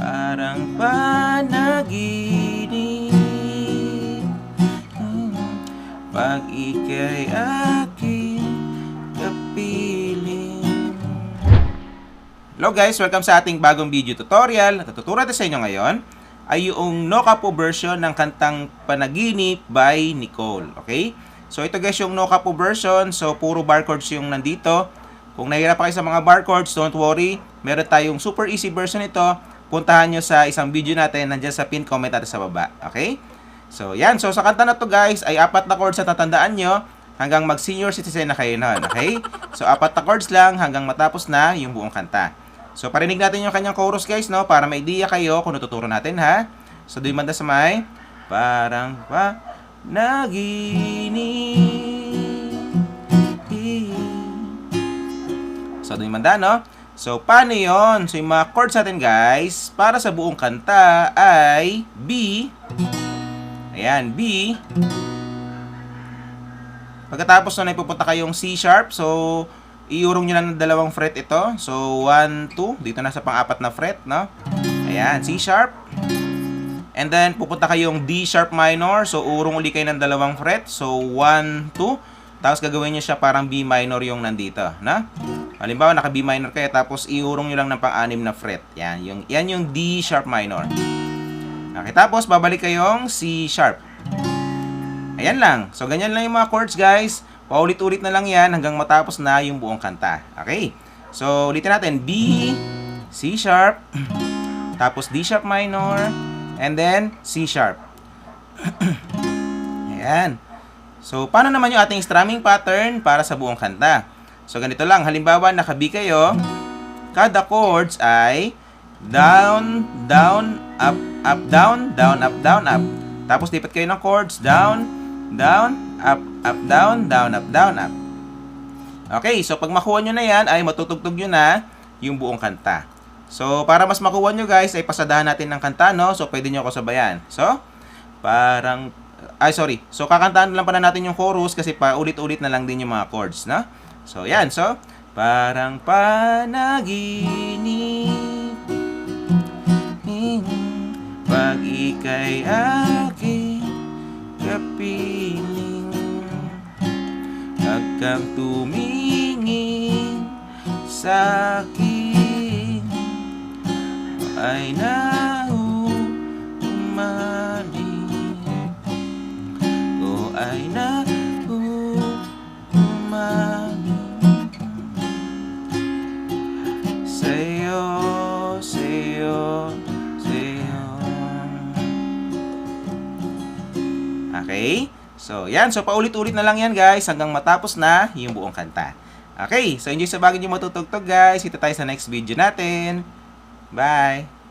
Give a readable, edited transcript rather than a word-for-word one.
Parang panaginip, pag ika'y aking kapiling. Hello guys, welcome sa ating bagong video tutorial. Natuturo natin sa inyo ngayon ay yung no capo version ng kantang Panaginip by Nicole. Okay? So ito guys yung no capo version. So puro barcodes yung nandito. Kung nahihirap kayo sa mga barcodes, don't worry. Meron tayong super easy version nito. Puntahan nyo sa isang video natin. Nandiyan sa pin comment natin sa baba. Okay? So yan. So sa kanta na to guys ay 4 na chords na tatandaan nyo hanggang mag senior citizen na kayo nun. Okay? So 4 na chords lang hanggang matapos na yung buong kanta. So parinig natin yung kanyang chorus guys, no? Para may idea kayo kung natuturo natin, ha? So doon banda sa may parang panaginip. So doon banda, no? So paano yon? So yung mga chords natin guys para sa buong kanta ay B. Ayan, B. Pagkatapos nun ay pupunta kayong C sharp. So iurong nyo lang ng 2 fret ito. So 1, 2. Dito na sa pang-4 na fret, no? Ayan, C sharp. And then pupunta kayong D sharp minor. So urong uli kayo ng 2 fret. So 1, 2. Tapos gagawin nyo siya parang B minor yung nandito, no? Halimbawa naka B minor kayo tapos iurong nyo lang ng pang-6 na fret. Yan yung D sharp minor. Okay, tapos babalik kayong C sharp. Ayan lang. So ganyan lang yung mga chords guys. Paulit-ulit na lang yan hanggang matapos na yung buong kanta. Okay? So, ulitin natin. B, C sharp, tapos D sharp minor, and then C sharp. Ayan. So, paano naman yung ating strumming pattern para sa buong kanta? So, ganito lang. Halimbawa, naka-B kayo. Kada chords ay down, down, up, up, down, down, up, down, up. Tapos, lipat kayo ng chords. Down, down, up, up, down, down, up, down, up. Okay, so pag makuha nyo na yan, ay matutugtog nyo na yung buong kanta. So, para mas makuha nyo guys, ay pasadahan natin ng kanta, no? So, pwede nyo ako sabayan. So, So, kakantahan lang pa na natin yung chorus kasi paulit-ulit na lang din yung mga chords, no? So, yan. So, parang panaginip, pag ika'y aking kapiling, hanggang tumingin sa akin ay nauumaling, o ay nauumaling sa'yo, sa'yo, sa'yo. Okay? So, yan. So, paulit-ulit na lang yan, guys, hanggang matapos na yung buong kanta. Okay. So, enjoy sa bagay yung matutugtog, guys. Kita tayo sa next video natin. Bye!